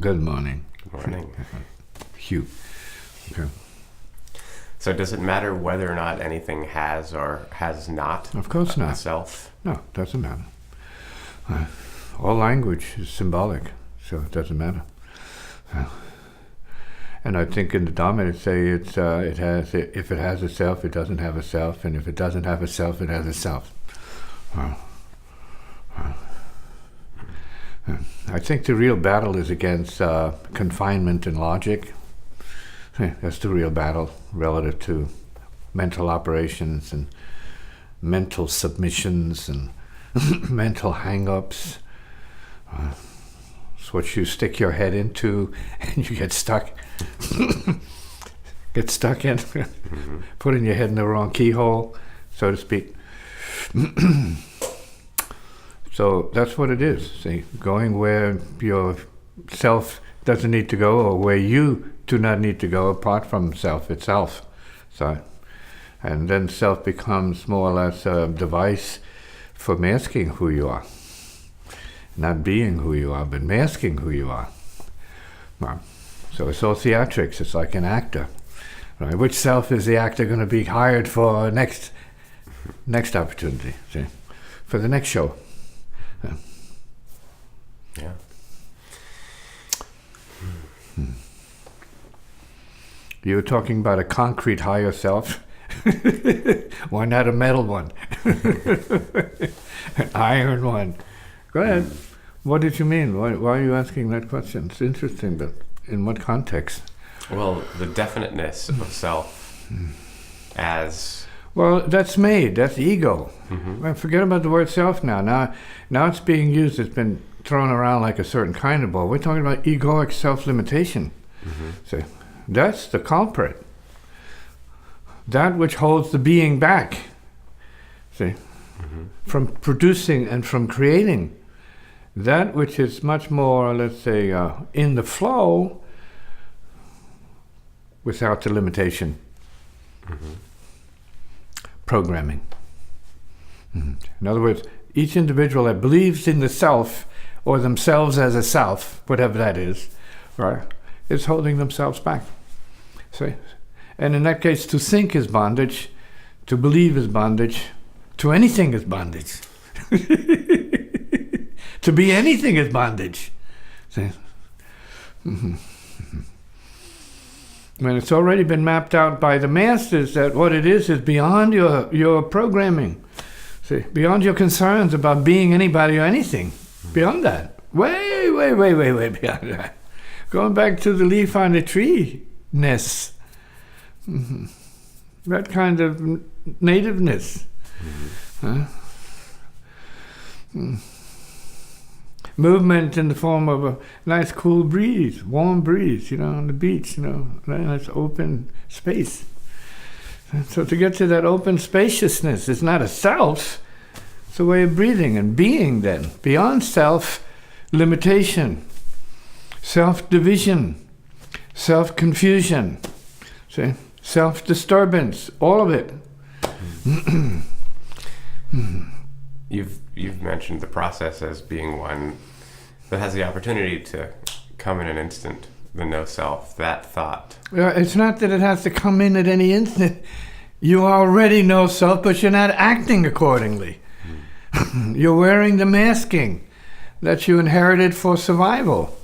Good morning. Good morning. Hugh. Okay. So does it matter whether or not anything has or has not Of course a not. self? No, it doesn't matter. All language is symbolic, so it doesn't matter. And I think in the Dharma it say if it has a self, it doesn't have a self, and if it doesn't have a self, it has a self. I think the real battle is against confinement and logic. That's the real battle relative to mental operations and mental submissions and mental hang-ups. It's what you stick your head into and you get stuck. Get stuck in, putting your head in the wrong keyhole, so to speak. So that's what it is. See, going where your self doesn't need to go, or where you do not need to go apart from self itself. So, and then self becomes more or less a device for masking who you are. Not being who you are, but masking who you are. Well, so it's all theatrics. It's like an actor. Right? Which self is the actor going to be hired for next opportunity? See? For the next show. Yeah. You were talking about a concrete higher self. Why not a metal one? An iron one. Go ahead. What did you mean? Why are you asking that question? It's interesting, but in what context? Well, the definiteness of self as... Well, that's made. That's ego. Well, forget about the word self now. Now it's being used. It's been thrown around like a certain kind of ball. We're talking about egoic self-limitation. So that's the culprit. That which holds the being back. See, from producing and from creating. That which is much more, let's say, in the flow without the limitation. Programming. In other words, each individual that believes in the self or themselves as a self, whatever that is, right, is holding themselves back. See? And in that case, to think is bondage, to believe is bondage, to anything is bondage. To be anything is bondage. See? When it's already been mapped out by the masters that what it is beyond your programming. See, beyond your concerns about being anybody or anything. Beyond that. Way beyond that. Going back to the leaf on the tree-ness. That kind of nativeness. Movement in the form of a nice cool breeze, warm breeze, on the beach, nice open space. And so to get to that open spaciousness is not a self, it's a way of breathing and being then. Beyond self, limitation, self-division, self-confusion, see, self-disturbance, all of it. You've mentioned the process as being one that has the opportunity to come in an instant, the no self, that thought. It's not that it has to come in at any instant. You already know self, but you're not acting accordingly. You're wearing the masking that you inherited for survival.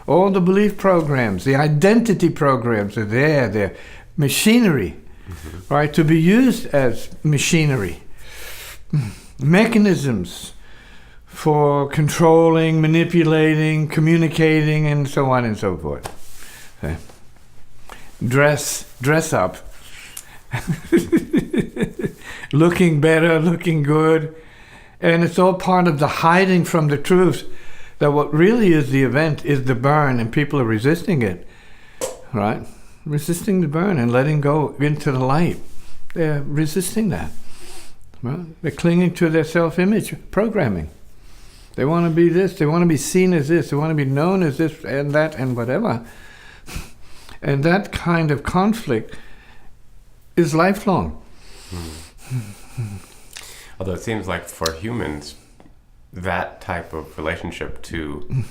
All the belief programs, the identity programs are there. They're machinery, right, to be used as machinery. Mechanisms for controlling, manipulating, communicating, and so on and so forth. Okay. Dress up. Looking better, looking good. And it's all part of the hiding from the truth that what really is the event is the burn, and people are resisting it. Right? Resisting the burn and letting go into the light. They're resisting that. Well, they're clinging to their self-image programming. They want to be this, they want to be seen as this, they want to be known as this and that and whatever. And that kind of conflict is lifelong. Although it seems like for humans, that type of relationship to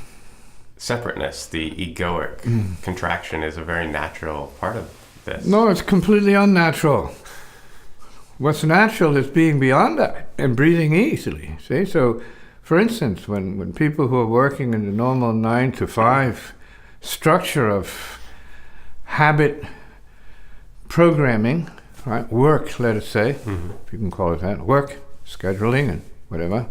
separateness, the egoic contraction is a very natural part of this. No, it's completely unnatural. What's natural is being beyond that and breathing easily. See? So, for instance, when people who are working in the normal 9 to 5 structure of habit programming, right? Work, let us say, if you can call it that, work, scheduling and whatever.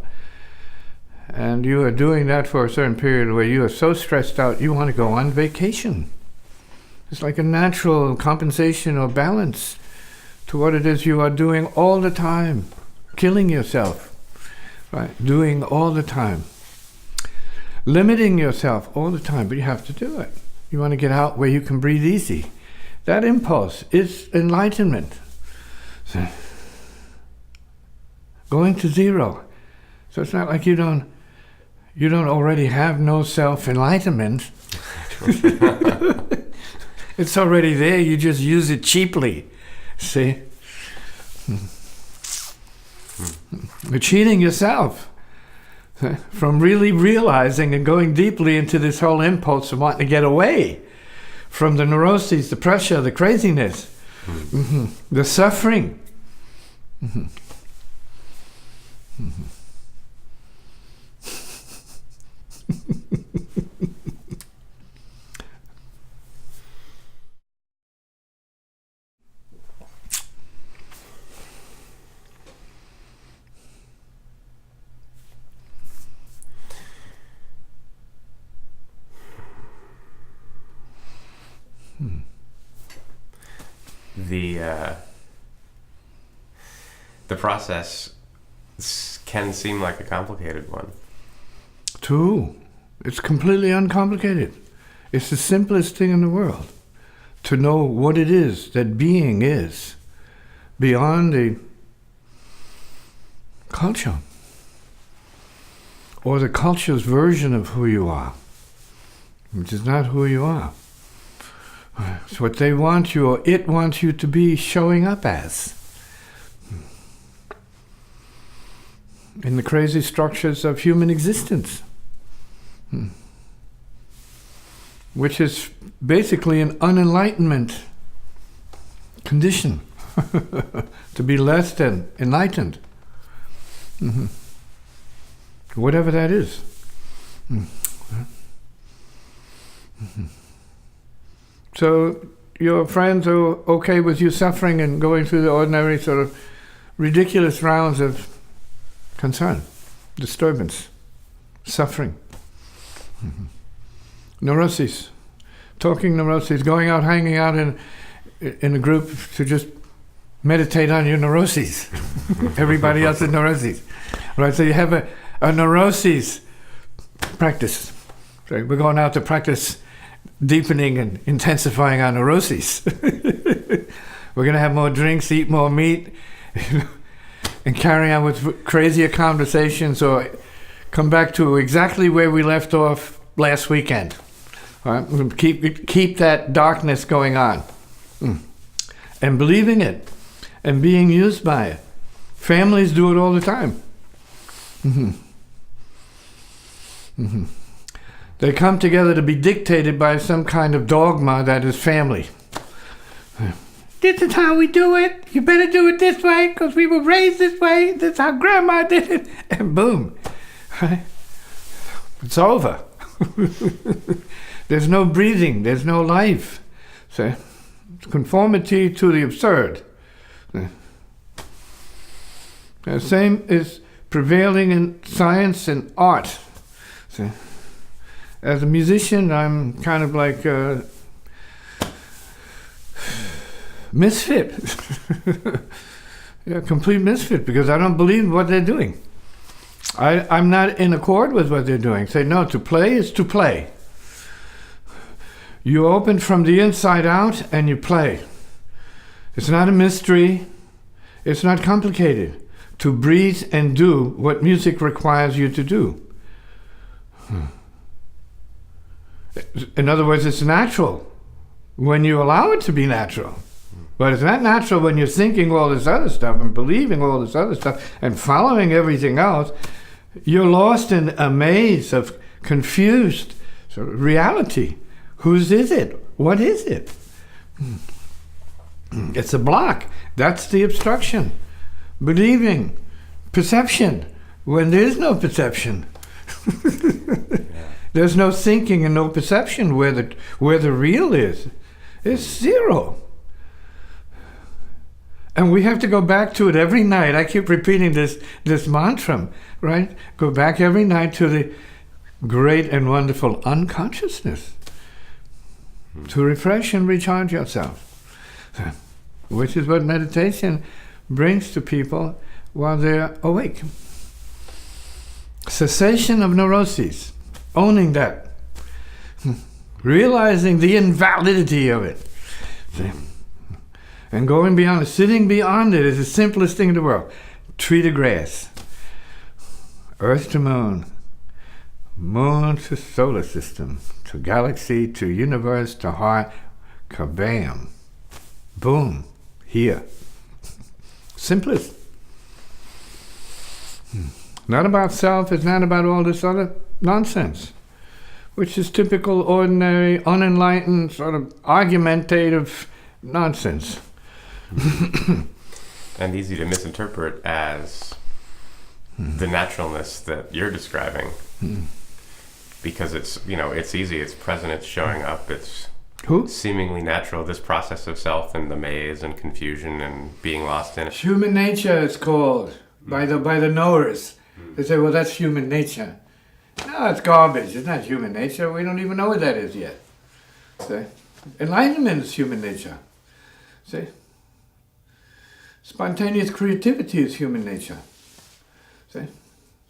And you are doing that for a certain period where you are so stressed out you want to go on vacation. It's like a natural compensation or balance to what it is you are doing all the time, killing yourself, right? Doing all the time, limiting yourself all the time, but you have to do it. You want to get out where you can breathe easy. That impulse is enlightenment. So, going to zero. So it's not like you don't already have no self-enlightenment. It's already there, you just use it cheaply. See? You're cheating yourself from really realizing and going deeply into this whole impulse of wanting to get away from the neuroses, the pressure, the craziness, the suffering. The process can seem like a complicated one. True. It's completely uncomplicated. It's the simplest thing in the world to know what it is that being is beyond the culture or the culture's version of who you are, which is not who you are. It's what they want you, or it wants you to be showing up as. In the crazy structures of human existence. Which is basically an unenlightenment condition. To be less than enlightened. Whatever that is. So your friends are okay with you suffering and going through the ordinary sort of ridiculous rounds of concern, disturbance, suffering, neuroses, talking neuroses, going out, hanging out in a group to just meditate on your neuroses. Everybody else's neuroses. Right, so you have a neuroses practice. So we're going out to practice deepening and intensifying our neuroses. We're going to have more drinks, eat more meat, and carry on with crazier conversations, or come back to exactly where we left off last weekend. All right? We'll keep that darkness going on. And believing it, and being used by it. Families do it all the time. They come together to be dictated by some kind of dogma that is family. This is how we do it. You better do it this way because we were raised this way. This is how grandma did it. And boom. It's over. There's no breathing. There's no life. So, conformity to the absurd. The same is prevailing in science and art. So, as a musician, I'm kind of like a misfit. Yeah, complete misfit, because I don't believe what they're doing. I'm not in accord with what they're doing. Say, no, to play is to play. You open from the inside out and you play. It's not a mystery. It's not complicated. To breathe and do what music requires you to do. In other words, it's natural when you allow it to be natural. But it's not natural when you're thinking all this other stuff and believing all this other stuff and following everything else. You're lost in a maze of confused So reality, whose is it? What is it? It's a block. That's the obstruction. Believing, perception, when there is no perception. There's no thinking and no perception where the real is. It's zero. And we have to go back to it every night. I keep repeating this mantra, right? Go back every night to the great and wonderful unconsciousness to refresh and recharge yourself, which is what meditation brings to people while they're awake. Cessation of neuroses, owning that, realizing the invalidity of it. And going beyond it, sitting beyond it is the simplest thing in the world. Tree to grass, earth to moon, moon to solar system, to galaxy, to universe, to heart, kabam, boom, here. Simplest. Not about self, it's not about all this other nonsense, which is typical, ordinary, unenlightened, sort of argumentative nonsense. And easy to misinterpret as the naturalness that you're describing, because it's it's easy, it's present, it's showing up, it's seemingly natural. This process of self and the maze and confusion and being lost in it. Human nature is called by the knowers. They say, well, that's human nature. No, it's garbage. It's not human nature. We don't even know what that is yet. See? Enlightenment is human nature. See? Spontaneous creativity is human nature. See?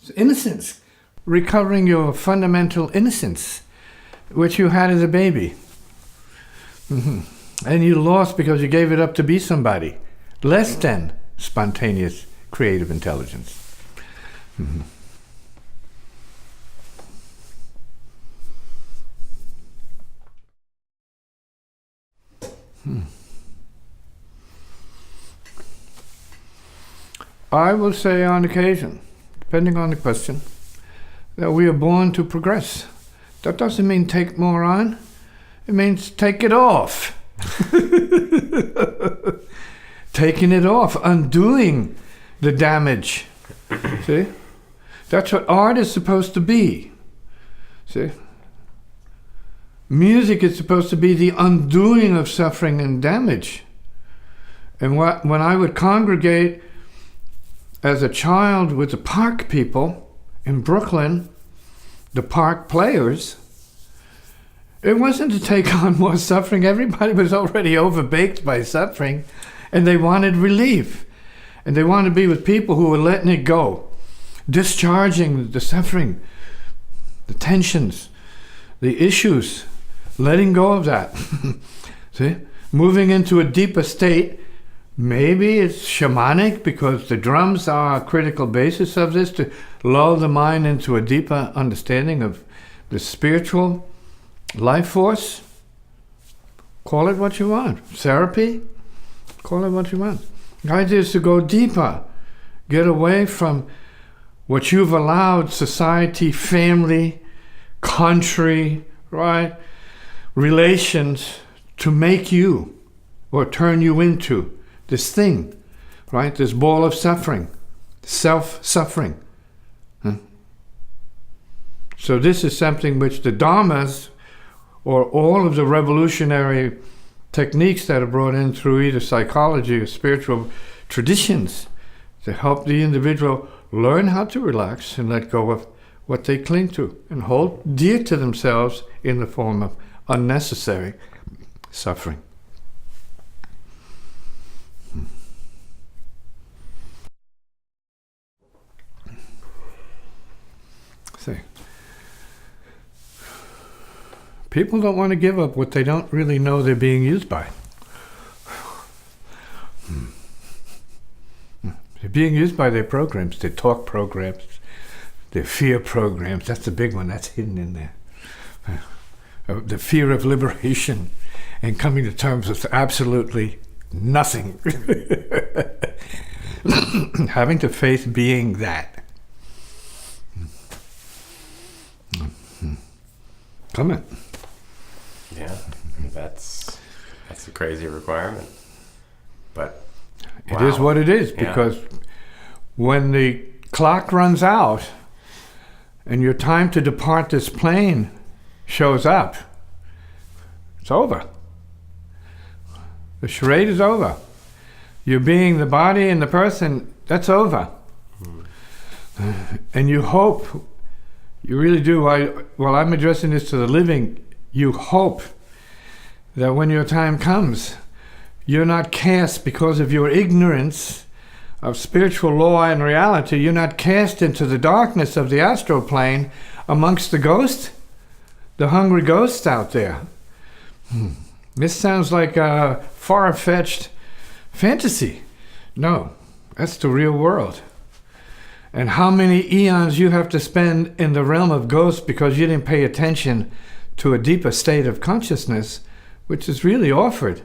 It's innocence. Recovering your fundamental innocence, which you had as a baby. And you lost because you gave it up to be somebody. Less than spontaneous creative intelligence. I will say on occasion, depending on the question, that we are born to progress. That doesn't mean take more on. It means take it off. Taking it off, undoing the damage. See? That's what art is supposed to be. See? Music is supposed to be the undoing of suffering and damage. And when I would congregate as a child with the park people in Brooklyn, the park players, it wasn't to take on more suffering. Everybody was already overbaked by suffering, and they wanted relief. And they wanted to be with people who were letting it go, discharging the suffering, the tensions, the issues, letting go of that. See? Moving into a deeper state. Maybe it's shamanic because the drums are a critical basis of this, to lull the mind into a deeper understanding of the spiritual life force. Call it what you want. Therapy? Call it what you want. The idea is to go deeper. Get away from what you've allowed society, family, country, right, relations to make you or turn you into. This thing, right? This ball of suffering, self-suffering. So this is something which the Dharmas, or all of the revolutionary techniques that are brought in through either psychology or spiritual traditions, to help the individual learn how to relax and let go of what they cling to and hold dear to themselves in the form of unnecessary suffering. See, people don't want to give up what they don't really know they're being used by. They're being used by their programs, their talk programs, their fear programs. That's the big one, that's hidden in there. The fear of liberation and coming to terms with absolutely nothing. Having to face being that. Come on. Yeah, that's a crazy requirement. But It is what it is, because when the clock runs out and your time to depart this plane shows up, it's over. The charade is over. You're being the body and the person, that's over. And you hope, you really do, while I'm addressing this to the living, you hope that when your time comes, you're not cast because of your ignorance of spiritual law and reality, you're not cast into the darkness of the astral plane amongst the ghosts, the hungry ghosts out there. This sounds like a far-fetched fantasy. No, that's the real world. And how many eons you have to spend in the realm of ghosts because you didn't pay attention to a deeper state of consciousness, which is really offered,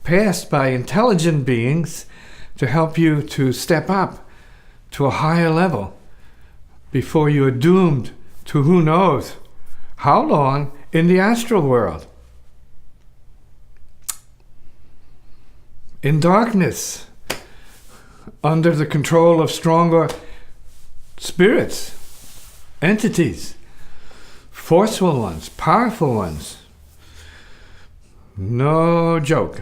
passed by intelligent beings to help you to step up to a higher level before you are doomed to who knows how long in the astral world. In darkness, under the control of stronger spirits, entities, forceful ones, powerful ones. No joke.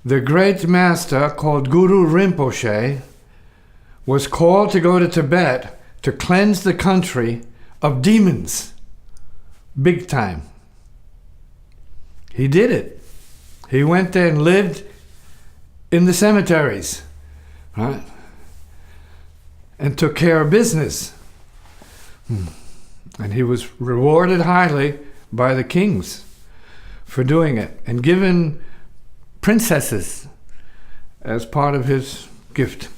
The great master called Guru Rinpoche was called to go to Tibet to cleanse the country of demons. Big time. He did it. He went there and lived in the cemeteries, right? And took care of business. And he was rewarded highly by the kings for doing it, and given princesses as part of his gift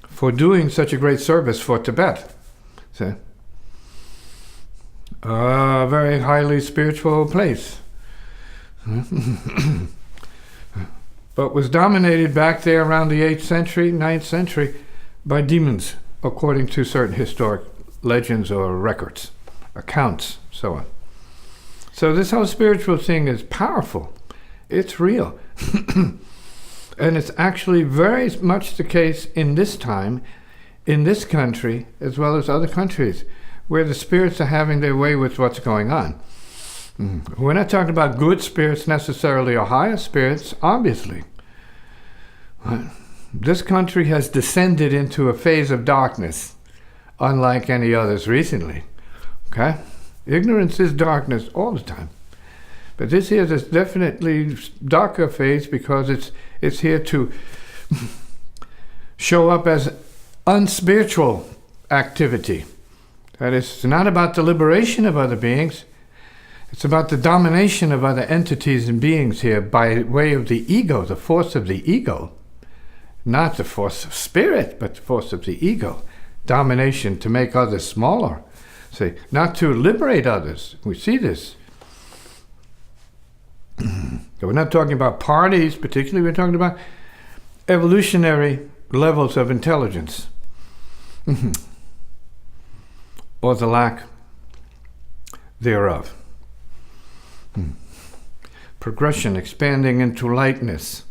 for doing such a great service for Tibet. See? A very highly spiritual place. But was dominated back there around the 8th century, 9th century by demons, according to certain historic legends or records, accounts, so on. So this whole spiritual thing is powerful. It's real. And it's actually very much the case in this time, in this country, as well as other countries, where the spirits are having their way with what's going on. We're not talking about good spirits necessarily, or higher spirits, obviously. This country has descended into a phase of darkness, unlike any others recently. Okay? Ignorance is darkness all the time. But this here is definitely darker phase because it's here to show up as unspiritual activity. That is, it's not about the liberation of other beings. It's about the domination of other entities and beings here by way of the ego, the force of the ego. Not the force of spirit, but the force of the ego. Domination to make others smaller. See, not to liberate others. We see this. We're not talking about parties, particularly. We're talking about evolutionary levels of intelligence. Or the lack thereof. Progression, expanding into lightness,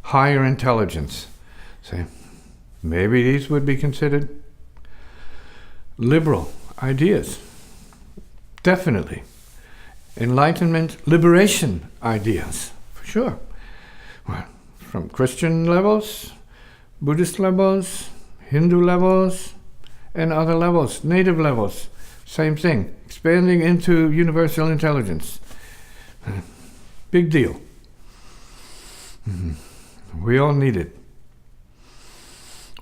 higher intelligence. See, maybe these would be considered liberal ideas. Definitely. Enlightenment, liberation ideas, for sure. Well, from Christian levels, Buddhist levels, Hindu levels, and other levels, native levels, same thing. Expanding into universal intelligence. Big deal. We all need it.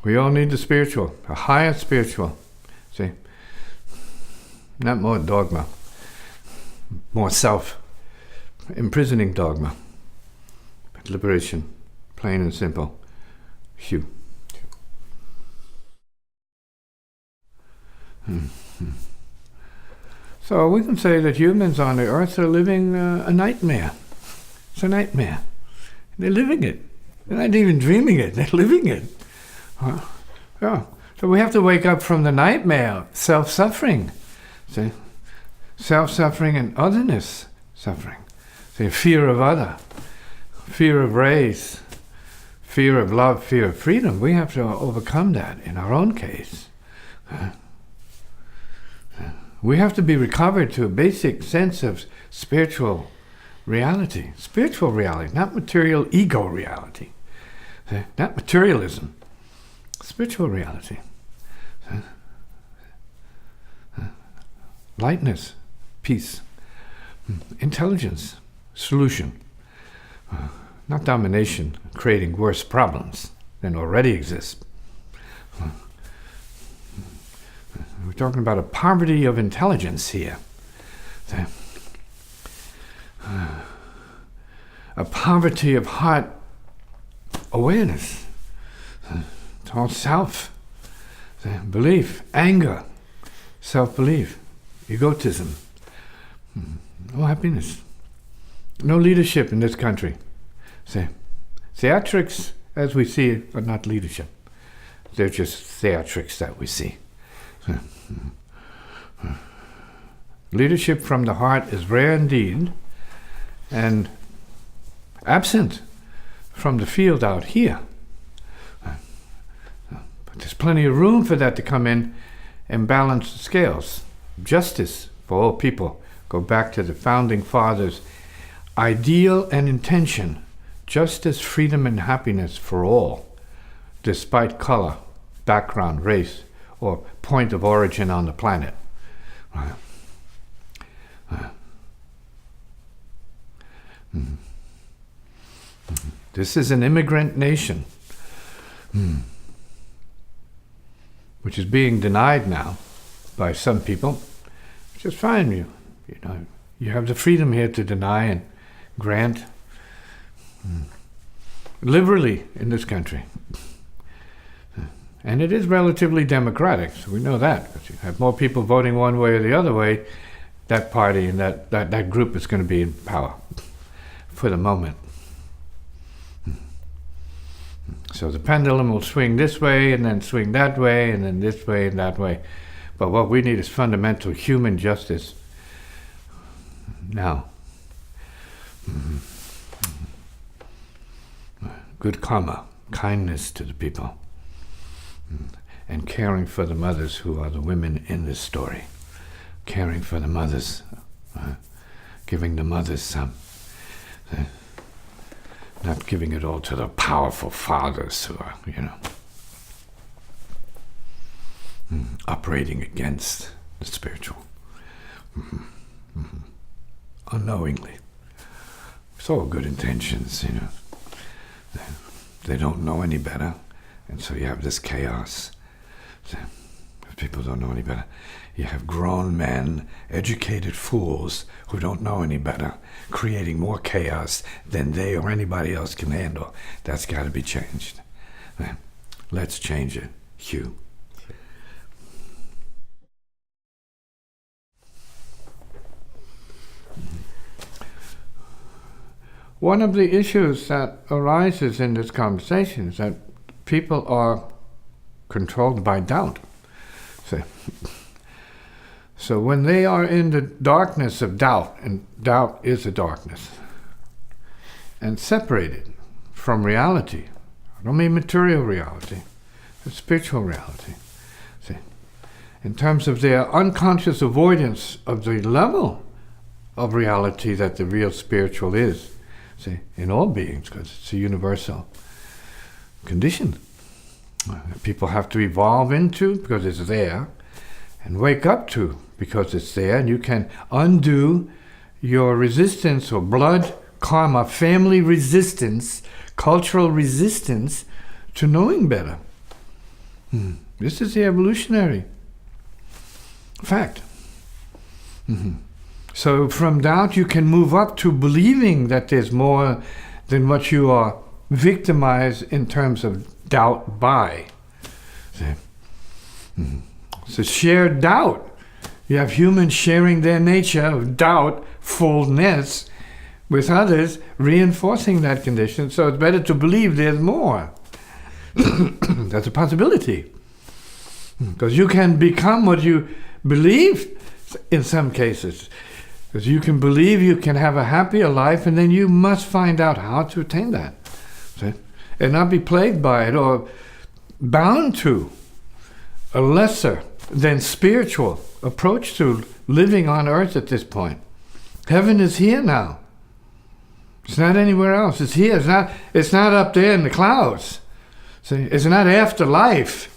We all need the spiritual, a higher spiritual. See? Not more dogma. More self-imprisoning dogma. But liberation, plain and simple. Phew. So we can say that humans on the earth are living a nightmare. It's a nightmare. They're living it. They're not even dreaming it. They're living it. Yeah. So we have to wake up from the nightmare of self-suffering. See? Self-suffering and otherness suffering. See, fear of other, fear of race, fear of love, fear of freedom. We have to overcome that in our own case. We have to be recovered to a basic sense of spiritual reality. Spiritual reality, not material ego reality. Not materialism. Spiritual reality. Lightness, peace, intelligence, solution. Not domination, creating worse problems than already exist. We're talking about a poverty of intelligence here. A poverty of heart awareness. It's all self. Belief, anger, self-belief, egotism. No happiness. No leadership in this country. Theatrics, as we see it, are not leadership. They're just theatrics that we see. Leadership from the heart is rare indeed, and absent from the field out here. But there's plenty of room for that to come in and balance the scales. Justice for all people. Go back to the founding fathers' ideal and intention. Justice, freedom, and happiness for all, despite color, background, race, or point of origin on the planet. This is an immigrant nation, which is being denied now by some people, which is fine. You have the freedom here to deny and grant liberally in this country. And it is relatively democratic, so we know that. But you have more people voting one way or the other way, that party and that group is going to be in power for the moment. So the pendulum will swing this way and then swing that way and then this way and that way. But what we need is fundamental human justice now. Good karma, kindness to the people, and caring for the mothers who are the women in this story. Caring for the mothers, giving the mothers some, not giving it all to the powerful fathers who are, operating against the spiritual, unknowingly. It's all good intentions, They don't know any better, and so you have this chaos. If people don't know any better, you have grown men, educated fools who don't know any better, creating more chaos than they or anybody else can handle. That's got to be changed. Let's change it, Hugh. One of the issues that arises in this conversation is that people are controlled by doubt. So when they are in the darkness of doubt, and doubt is a darkness, and separated from reality, I don't mean material reality, but spiritual reality. In terms of their unconscious avoidance of the level of reality that the real spiritual is, in all beings, because it's a universal condition that people have to evolve into because it's there, and wake up to because it's there, and you can undo your resistance or blood, karma, family resistance, cultural resistance to knowing better. This is the evolutionary fact. So from doubt you can move up to believing that there's more than what you are victimized in terms of doubt by. It's a shared doubt. You have humans sharing their nature of doubtfulness with others, reinforcing that condition. So it's better to believe there's more. That's a possibility. Because you can become what you believe in some cases. Because you can believe you can have a happier life, and then you must find out how to attain that. See? And not be plagued by it or bound to a lesser than spiritual approach to living on earth at this point. Heaven is here now. It's not anywhere else. It's here. It's not up there in the clouds. See? It's not afterlife.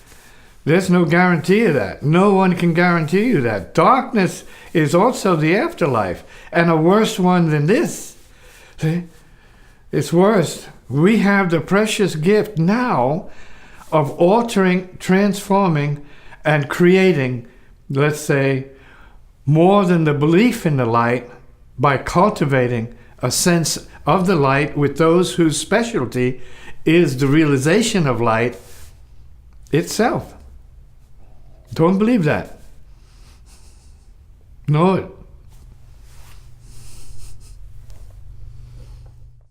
There's no guarantee of that. No one can guarantee you that. Darkness is also the afterlife, and a worse one than this. See? It's worse. We have the precious gift now of altering, transforming, and creating, let's say, more than the belief in the light by cultivating a sense of the light with those whose specialty is the realization of light itself. Don't believe that. Know it.